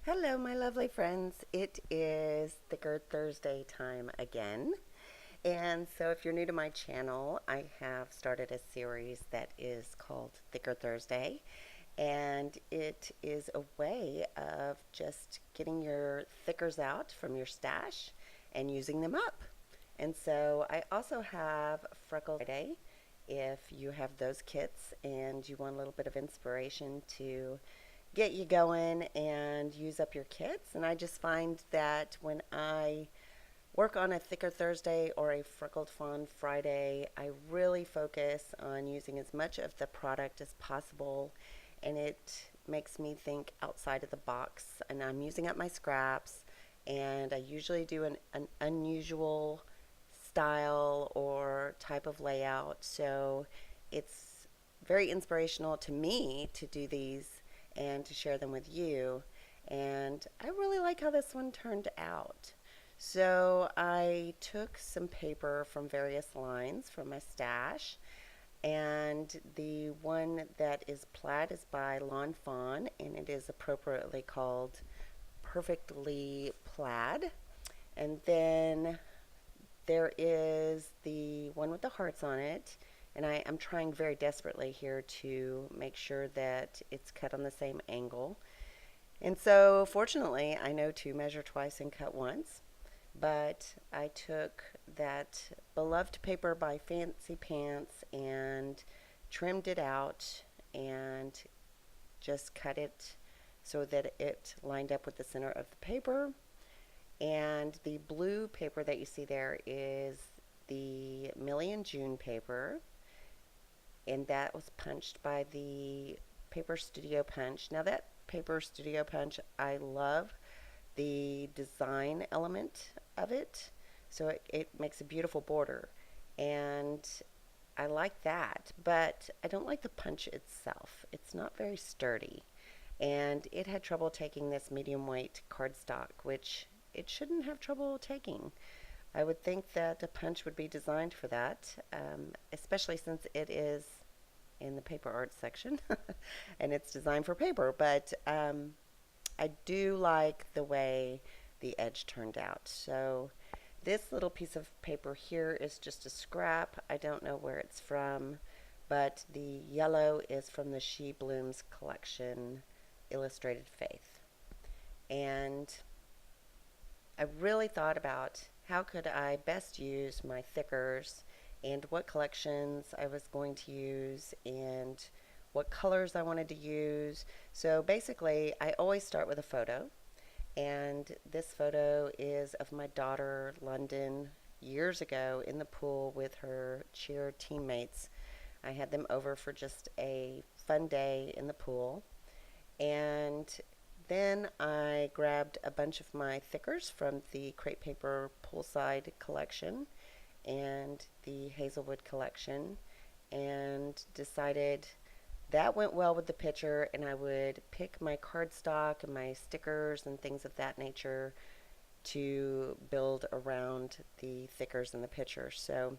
Hello, my lovely friends. It is Thicker Thursday time again. And so, if you're new to my channel, I have started a series that is called Thicker Thursday. And it is a way of just getting your thickers out from your stash and using them up. And so, I also have Freckle Friday. If you have those kits and you want a little bit of inspiration to get you going and use up your kits. And I just find that when I work on a thicker Thursday or a freckled fawn Friday, I really focus on using as much of the product as possible. And it makes me think outside of the box. And I'm using up my scraps. And I usually do an unusual style or type of layout. So it's very inspirational to me to do these and to share them with you. And I really like how this one turned out. So I took some paper from various lines from my stash, and the one that is plaid is by Lawn Fawn, and it is appropriately called Perfectly Plaid. And then there is the one with the hearts on it, and I'm trying very desperately here to make sure that it's cut on the same angle. And so, fortunately, I know to measure twice and cut once, but I took that beloved paper by Fancy Pants and trimmed it out and just cut it so that it lined up with the center of the paper. And the blue paper that you see there is the Millie and June paper, and that was punched by the Paper Studio Punch. Now, that Paper Studio Punch, I love the design element of it, so it makes a beautiful border, and I like that, but I don't like the punch itself. It's not very sturdy, and it had trouble taking this medium weight cardstock, which it shouldn't have trouble taking. I would think that a punch would be designed for that, especially since it is in the paper art section and it's designed for paper. But I do like the way the edge turned out. So this little piece of paper here is just a scrap. I don't know where it's from, but the yellow is from the She Blooms collection, Illustrated Faith. And I really thought about how could I best use my thickers and what collections I was going to use and what colors I wanted to use. So basically, I always start with a photo, and this photo is of my daughter, London, years ago in the pool with her cheer teammates. I had them over for just a fun day in the pool, and then I grabbed a bunch of my thickers from the Crepe Paper Poolside collection and the Hazelwood collection, and decided that went well with the picture, and I would pick my cardstock and my stickers and things of that nature to build around the thickers in the picture. So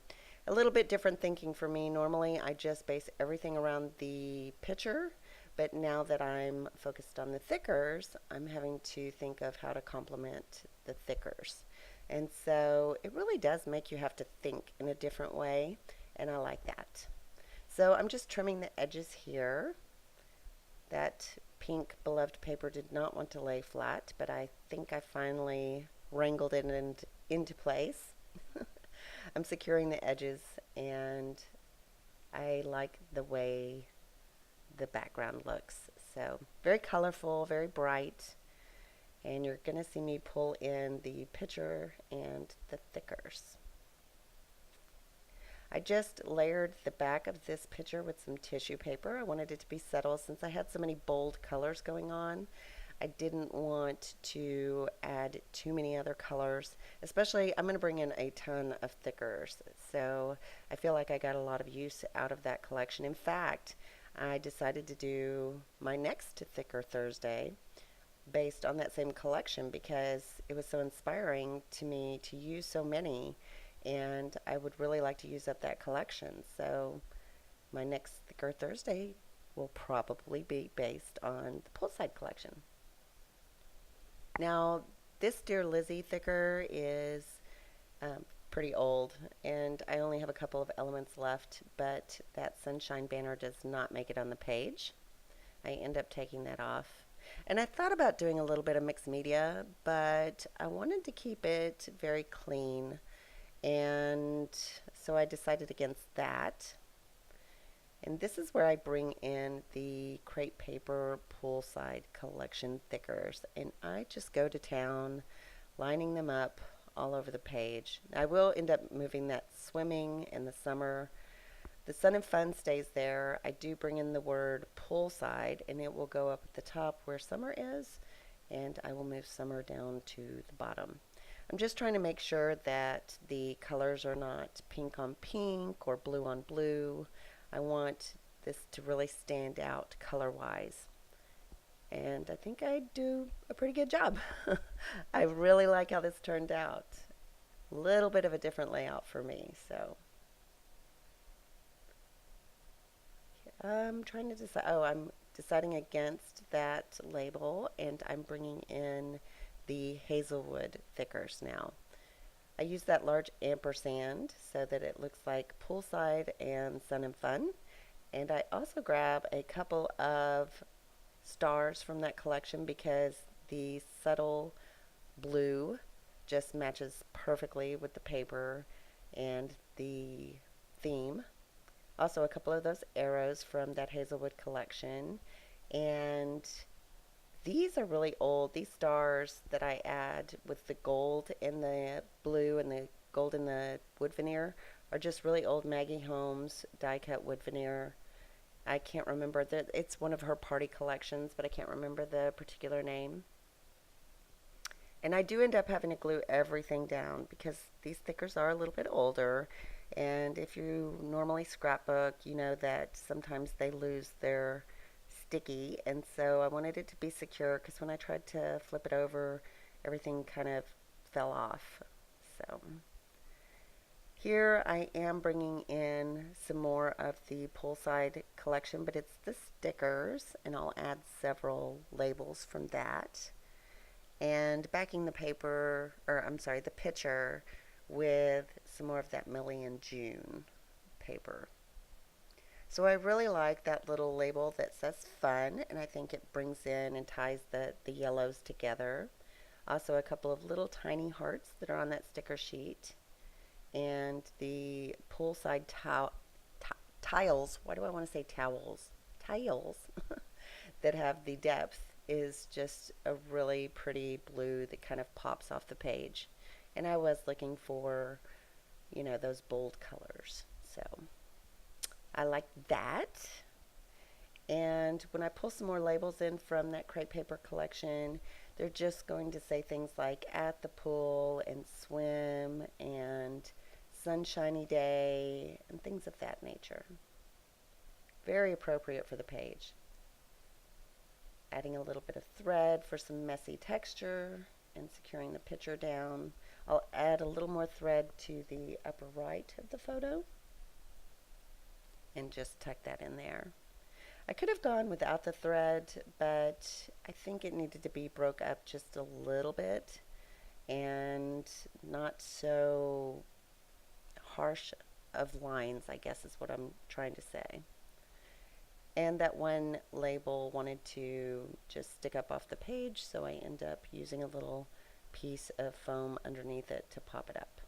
a little bit different thinking for me. Normally I just base everything around the picture, but now that I'm focused on the thickers, I'm having to think of how to complement the thickers. And so it really does make you have to think in a different way, and I like that. So I'm just trimming the edges here. That pink beloved paper did not want to lay flat, but I think I finally wrangled it into place. I'm securing the edges, and I like the way the background looks. So very colorful, very bright, and you're going to see me pull in the picture and the thickers. I just layered the back of this picture with some tissue paper. I wanted it to be subtle since I had so many bold colors going on. I didn't want to add too many other colors, especially I'm going to bring in a ton of thickers. So I feel like I got a lot of use out of that collection. In fact, I decided to do my next Thicker Thursday based on that same collection because it was so inspiring to me to use so many, and I would really like to use up that collection. So my next Thicker Thursday will probably be based on the Poolside collection. Now, this Dear Lizzie thicker is um, pretty old, and I only have a couple of elements left, but that sunshine banner does not make it on the page. I end up taking that off. And I thought about doing a little bit of mixed media, but I wanted to keep it very clean, and so I decided against that. And this is where I bring in the crepe paper Poolside collection thickers, and I just go to town lining them up all over the page. I will end up moving that swimming in the summer. The sun and fun stays there. I do bring in the word poolside, and it will go up at the top where summer is, and I will move summer down to the bottom. I'm just trying to make sure that the colors are not pink on pink or blue on blue. I want this to really stand out color-wise, and I think I do a pretty good job. I really like how this turned out. A little bit of a different layout for me, so I'm trying to decide. Oh, I'm deciding against that label, and I'm bringing in the Hazelwood thickers now. I use that large ampersand so that it looks like Poolside and Sun and Fun. And I also grab a couple of stars from that collection because the subtle blue just matches perfectly with the paper and the theme. Also a couple of those arrows from that Hazelwood collection. And these are really old. These stars that I add with the gold and the blue and the gold and the wood veneer are just really old Maggie Holmes die cut wood veneer. I can't remember it's one of her party collections, but I can't remember the particular name. And I do end up having to glue everything down because these stickers are a little bit older. And if you normally scrapbook, you know that sometimes they lose their sticky. And so I wanted it to be secure because when I tried to flip it over, everything kind of fell off. So here I am bringing in some more of the Poolside collection, but it's the stickers, and I'll add several labels from that. And backing the paper, or I'm sorry, the picture with some more of that Millie and June paper. So I really like that little label that says fun, and I think it brings in and ties the yellows together. Also a couple of little tiny hearts that are on that sticker sheet. And the poolside tiles, why do I want to say towels? Tiles that have the depth is just a really pretty blue that kind of pops off the page. And I was looking for, you know, those bold colors. So I like that. And when I pull some more labels in from that crepe paper collection, they're just going to say things like at the pool and swim and sunshiny day and things of that nature. Very appropriate for the page. Adding a little bit of thread for some messy texture and securing the picture down. I'll add a little more thread to the upper right of the photo and just tuck that in there. I could have gone without the thread, but I think it needed to be broke up just a little bit and not so harsh of lines, I guess is what I'm trying to say. And that one label wanted to just stick up off the page, so I end up using a little piece of foam underneath it to pop it up.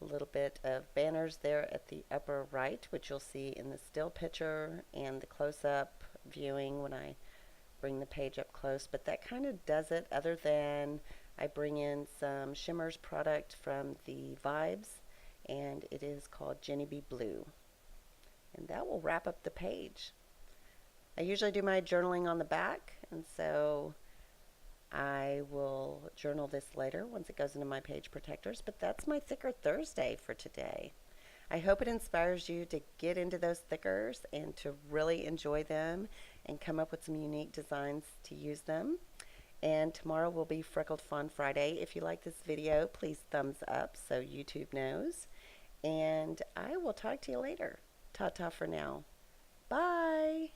A little bit of banners there at the upper right, which you'll see in the still picture and the close-up viewing when I bring the page up close, but that kind of does it, other than I bring in some Shimmers product from the Vibes, and it is called Jenny Bee Blue. And that will wrap up the page. I usually do my journaling on the back, and so I will journal this later once it goes into my page protectors, but that's my Thicker Thursday for today. I hope it inspires you to get into those thickers and to really enjoy them and come up with some unique designs to use them. And tomorrow will be Freckled Fawn Friday. If you like this video, please thumbs up so YouTube knows. And I will talk to you later. Ta-ta for now. Bye.